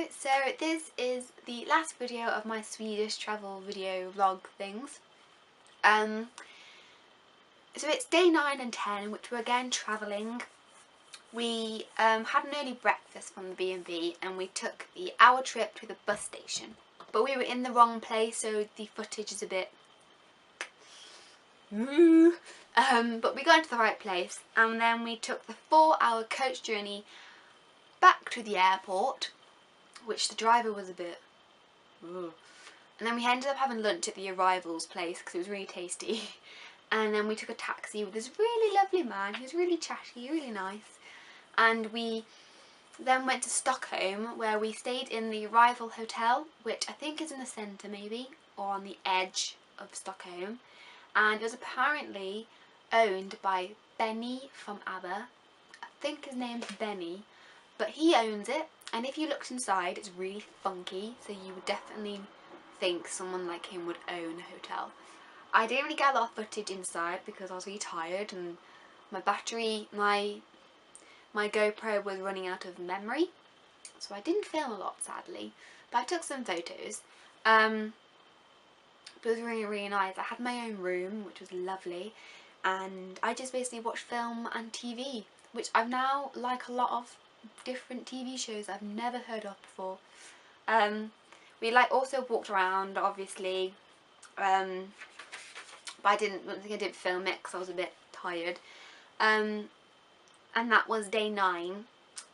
Hello, so this is the last video of my Swedish travel video vlog things. So it's day 9 and 10, which we're again travelling. We had an early breakfast from the B&B and we took the hour trip to the bus station. But we were in the wrong place, so the footage is a bit... but we got into the right place, and then we took the 4-hour coach journey back to the airport, which the driver was a bit... And then we ended up having lunch at the arrivals place because it was really tasty. And then we took a taxi with this really lovely man. He was really chatty, really nice. And we then went to Stockholm, where we stayed in the arrival hotel, which I think is in the centre maybe, or on the edge of Stockholm. And it was apparently owned by Benny from ABBA. I think his name's Benny, but he owns it. And if you looked inside, it's really funky, so you would definitely think someone like him would own a hotel. I didn't really get a lot of footage inside because I was really tired and my battery, my GoPro was running out of memory, so I didn't film a lot, sadly. But I took some photos. But it was really, really nice. I had my own room, which was lovely, and I just basically watched film and TV, which I've now like a lot of different TV shows I've never heard of before. We also walked around, obviously, but I don't think I did film it because I was a bit tired. And that was day 9.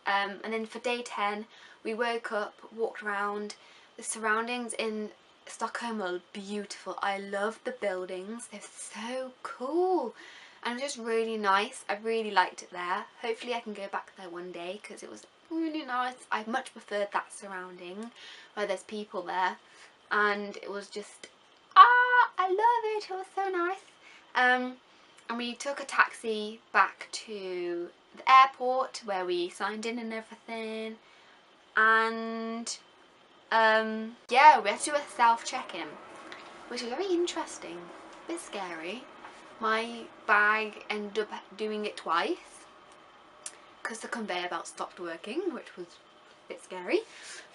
And then for day 10 we woke up, walked around. The surroundings in Stockholm are beautiful. I love the buildings, they're so cool. And it was just really nice. I really liked it there. Hopefully I can go back there one day because it was really nice. I much preferred that surrounding where there's people there. And it was just, I love it. It was so nice. And we took a taxi back to the airport where we signed in and everything. And yeah, we had to do a self-check-in, which was very interesting. A bit scary. My bag ended up doing it twice because the conveyor belt stopped working, which was a bit scary.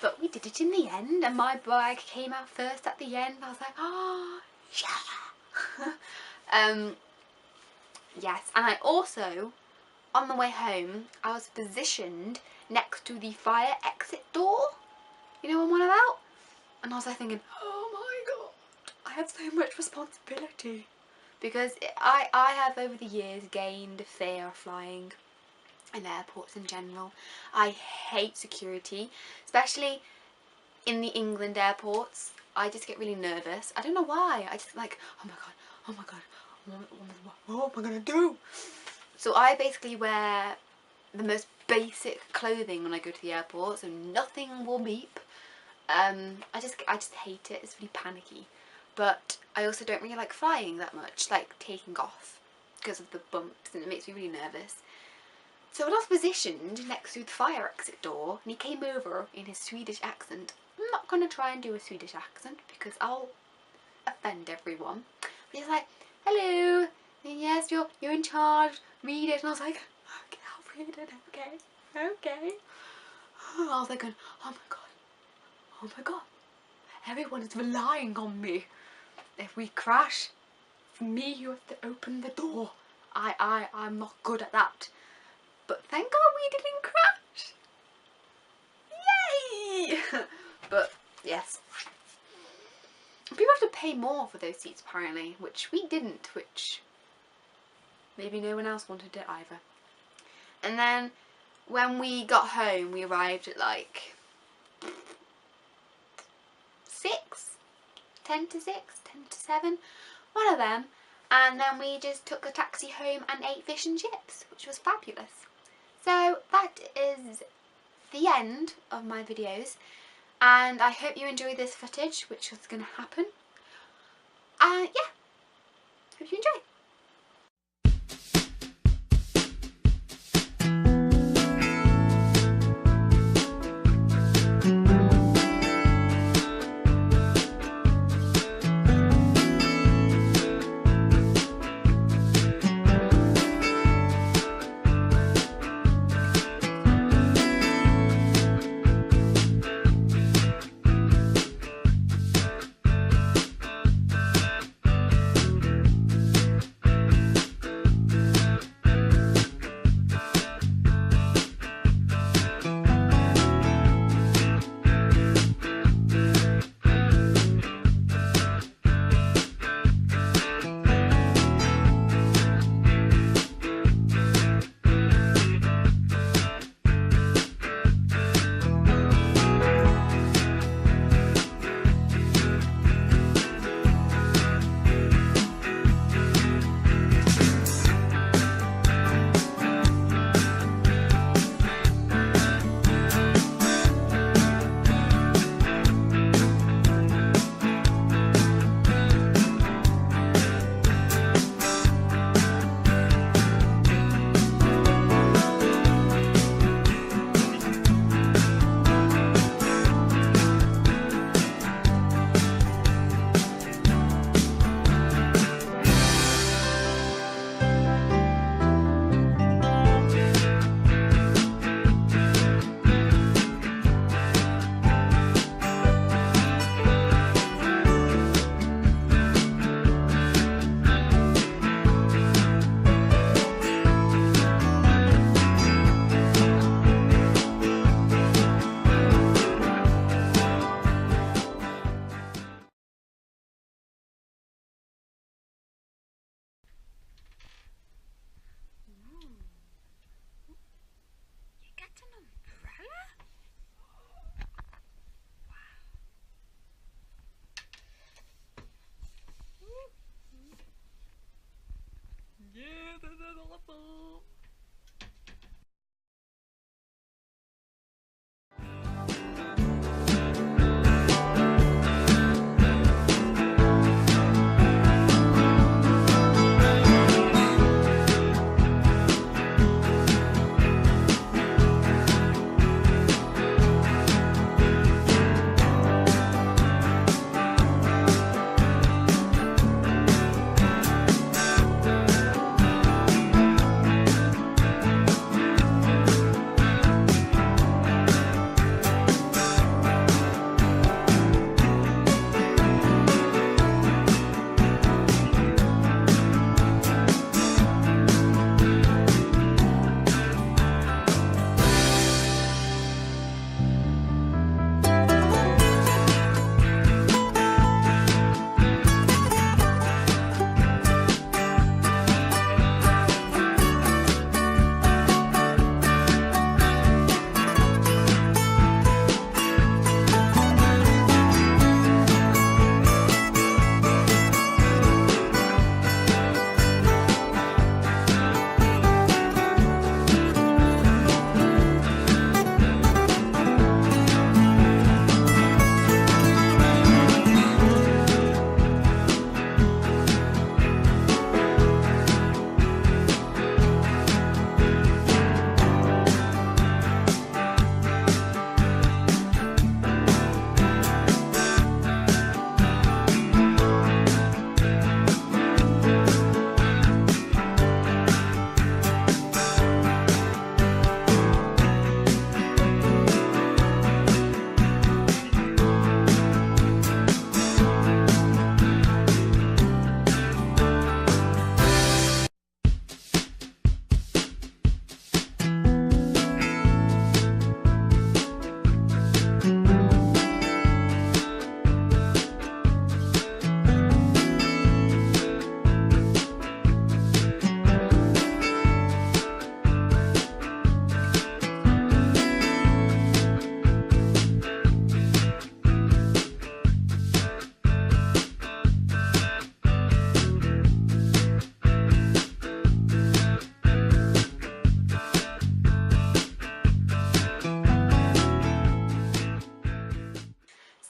But we did it in the end, and my bag came out first at the end. I was like, oh, yeah. Yes, and I also, on the way home, I was positioned next to the fire exit door. You know what I'm on about? And I was like thinking, oh my god, I have so much responsibility. Because I have over the years gained a fear of flying in airports in general. I hate security, especially in the England airports. I just get really nervous. I don't know why. I just like, oh my god, what am I gonna do? So I basically wear the most basic clothing when I go to the airport, so nothing will beep. I just hate it. It's really panicky. But I also don't really like flying that much, like taking off, because of the bumps, and it makes me really nervous. So when I was positioned next to the fire exit door, and he came over in his Swedish accent, I'm not going to try and do a Swedish accent because I'll offend everyone. But he's like, hello, and yes, you're in charge, read it. And I was like, okay, I'll read it, okay. I was like, oh my god, everyone is relying on me. If we crash, for me you have to open the door. I'm not good at that. But thank God we didn't crash. Yay! But yes. People have to pay more for those seats apparently, which we didn't, which maybe no one else wanted it either. And then when we got home, we arrived at like 10 to 6, 10 to 7, one of them, and then we just took a taxi home and ate fish and chips, which was fabulous. So that is the end of my videos, and I hope you enjoy this footage, which was going to happen. Yeah, hope you enjoy.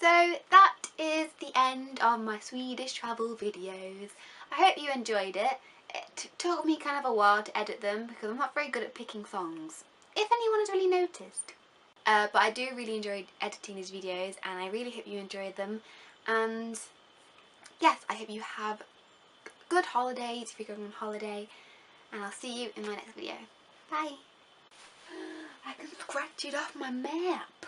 So that is the end of my Swedish travel videos. I hope you enjoyed it. It took me kind of a while to edit them because I'm not very good at picking songs, if anyone has really noticed. But I do really enjoy editing these videos, and I really hope you enjoyed them. And yes, I hope you have good holidays if you're going on holiday, and I'll see you in my next video. Bye! I can scratch it off my map!